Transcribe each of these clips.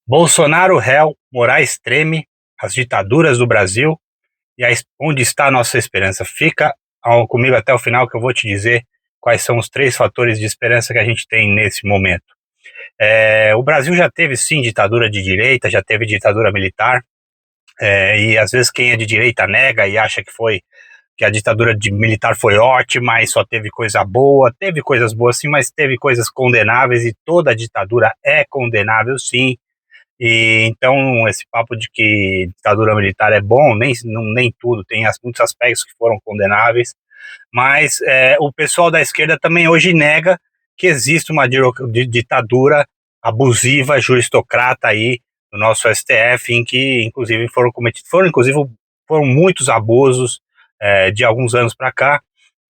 Bolsonaro réu, Moraes treme, as ditaduras do Brasil onde está a nossa esperança? Fica comigo até o final que eu vou te dizer quais são os três fatores de esperança que a gente tem nesse momento. O Brasil já teve sim ditadura de direita, já teve ditadura militar, e às vezes quem é de direita nega e acha que a ditadura militar foi ótima e só teve coisa boa. Teve coisas boas sim, mas teve coisas condenáveis e toda ditadura é condenável sim. E então esse papo de que ditadura militar é bom, nem tudo, tem muitos aspectos que foram condenáveis, mas o pessoal da esquerda também hoje nega que existe uma ditadura abusiva, juristocrata aí no nosso STF, em que inclusive foram muitos abusos de alguns anos para cá.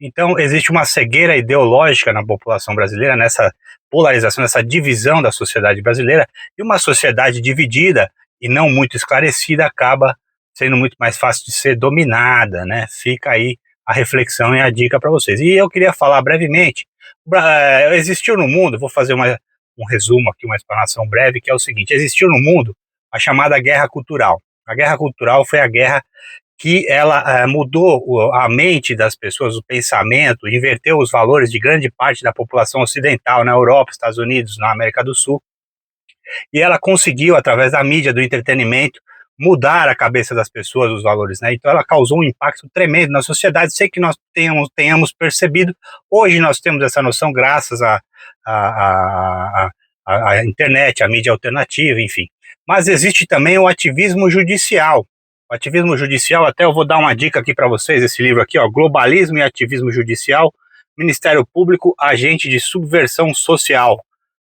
Então existe uma cegueira ideológica na população brasileira, nessa polarização, nessa divisão da sociedade brasileira, e uma sociedade dividida e não muito esclarecida acaba sendo muito mais fácil de ser dominada, né? Fica aí a reflexão e a dica para vocês. E eu queria falar brevemente, existiu no mundo, vou fazer um resumo aqui, uma explanação breve, que é o seguinte: existiu no mundo a chamada guerra cultural. A guerra cultural foi a guerra que ela mudou a mente das pessoas, o pensamento, inverteu os valores de grande parte da população ocidental, na Europa, Estados Unidos, na América do Sul, e ela conseguiu, através da mídia, do entretenimento, mudar a cabeça das pessoas, os valores, né? Então ela causou um impacto tremendo na sociedade, sei que nós tenhamos percebido, hoje nós temos essa noção graças à internet, à mídia alternativa, enfim. Mas existe também o ativismo judicial. O ativismo judicial, até eu vou dar uma dica aqui para vocês, esse livro aqui, ó, Globalismo e Ativismo Judicial, Ministério Público, Agente de Subversão Social,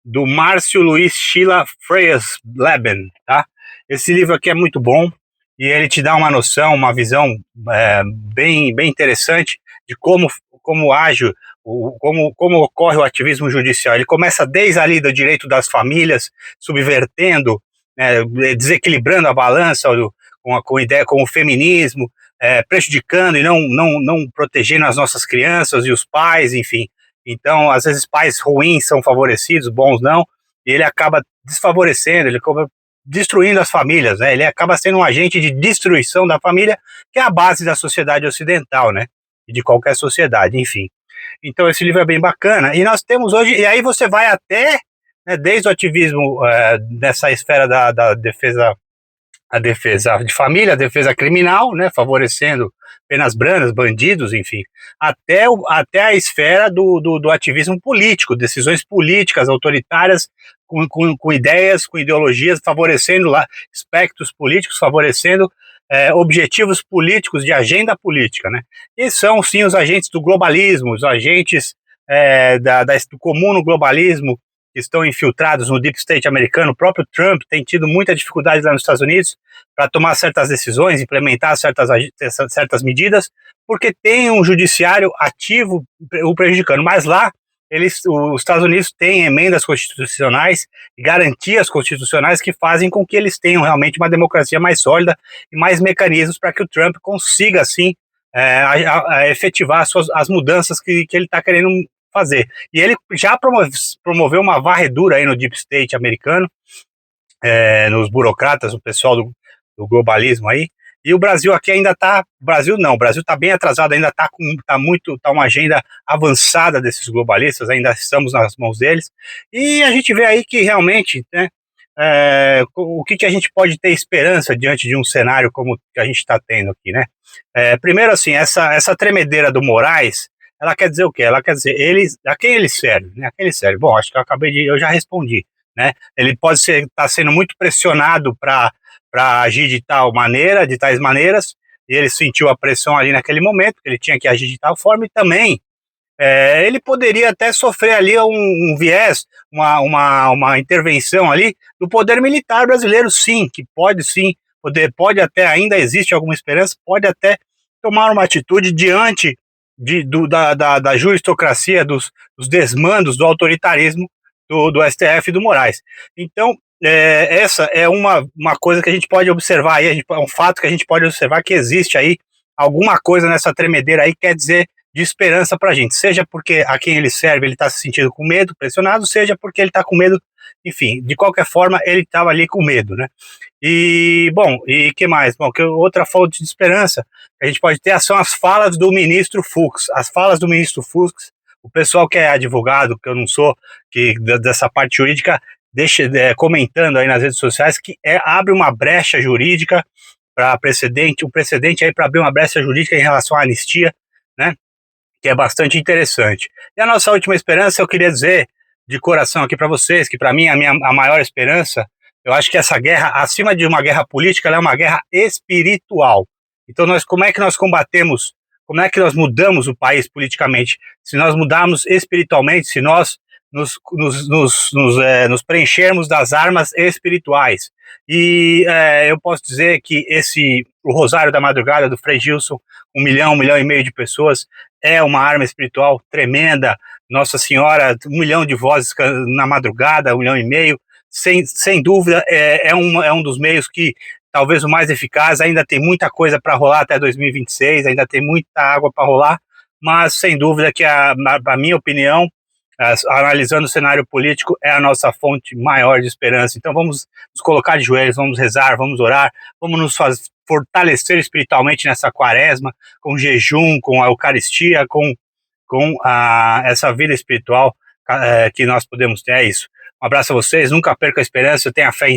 do Márcio Luiz Schiller Freies-Leben, tá? Esse livro aqui é muito bom e ele te dá uma noção, uma visão bem interessante de como age, como ocorre o ativismo judicial. Ele começa desde ali do direito das famílias, subvertendo, desequilibrando a balança com o feminismo, prejudicando e não protegendo as nossas crianças e os pais, enfim. Então, às vezes, pais ruins são favorecidos, bons não, e ele acaba desfavorecendo, ele acaba destruindo as famílias, né? Ele acaba sendo um agente de destruição da família, que é a base da sociedade ocidental, né? E de qualquer sociedade, enfim. Então, esse livro é bem bacana. E nós temos hoje, e aí você vai até, né, desde o ativismo nessa esfera da defesa, a defesa de família, a defesa criminal, né, favorecendo penas brandas, bandidos, enfim, até a esfera do ativismo político, decisões políticas autoritárias com ideias, com ideologias, favorecendo lá espectros políticos, favorecendo objetivos políticos de agenda política, né? E são sim os agentes do globalismo, os agentes do comum no globalismo, que estão infiltrados no deep state americano. O próprio Trump tem tido muita dificuldade lá nos Estados Unidos para tomar certas decisões, implementar certas medidas, porque tem um judiciário ativo o prejudicando. Mas lá, os Estados Unidos têm emendas constitucionais e garantias constitucionais que fazem com que eles tenham realmente uma democracia mais sólida e mais mecanismos para que o Trump consiga, assim, efetivar as mudanças que ele está querendo fazer. E ele já promoveu uma varredura aí no deep state americano, nos burocratas, o pessoal do globalismo aí. E o Brasil aqui ainda está, o Brasil está bem atrasado, ainda está uma agenda avançada desses globalistas, ainda estamos nas mãos deles. E a gente vê aí que realmente, né, o que a gente pode ter esperança diante de um cenário como que a gente está tendo aqui, né? Primeiro, assim, essa tremedeira do Moraes, ela quer dizer o quê? Ela quer dizer, a quem ele serve, né? A quem ele serve? Bom, acho que eu já respondi, né? Ele pode estar sendo muito pressionado para agir de tais maneiras, e ele sentiu a pressão ali naquele momento, que ele tinha que agir de tal forma, e também ele poderia até sofrer ali um viés, uma intervenção ali do poder militar brasileiro, sim, que pode sim, pode até, ainda existe alguma esperança, pode até tomar uma atitude diante da juristocracia, dos desmandos, do autoritarismo do STF e do Moraes. Então, essa é uma coisa que a gente pode observar aí, é um fato que a gente pode observar, que existe aí alguma coisa nessa tremedeira aí, quer dizer, de esperança pra gente, seja porque a quem ele serve ele está se sentindo com medo, pressionado, seja porque ele está com medo enfim, de qualquer forma, ele estava ali com medo, né? E, bom, e que mais? Bom, que outra fonte de esperança que a gente pode ter são as falas do ministro Fux. As falas do ministro Fux, o pessoal que é advogado, que eu não sou, que dessa parte jurídica, deixa comentando aí nas redes sociais que abre uma brecha jurídica para precedente, um precedente aí para abrir uma brecha jurídica em relação à anistia, né? Que é bastante interessante. E a nossa última esperança, eu queria dizer de coração aqui para vocês, que para mim a maior esperança, eu acho que essa guerra, acima de uma guerra política, ela é uma guerra espiritual. Então como é que nós combatemos, como é que nós mudamos o país politicamente? Se nós mudarmos espiritualmente, se nós nos preenchermos das armas espirituais. E eu posso dizer que o Rosário da Madrugada do Frei Gilson, 1 milhão e meio de pessoas, é uma arma espiritual tremenda. Nossa Senhora, 1 milhão de vozes na madrugada, 1 milhão e meio, sem dúvida, é um dos meios que talvez o mais eficaz. Ainda tem muita coisa para rolar até 2026, ainda tem muita água para rolar, mas sem dúvida que a minha opinião, analisando o cenário político, é a nossa fonte maior de esperança. Então vamos nos colocar de joelhos, vamos rezar, vamos orar, vamos nos fortalecer espiritualmente nessa quaresma, com jejum, com a Eucaristia, com essa vida espiritual que nós podemos ter. É isso. Um abraço a vocês, nunca perca a esperança, tenha fé,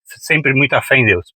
sempre muita fé em Deus.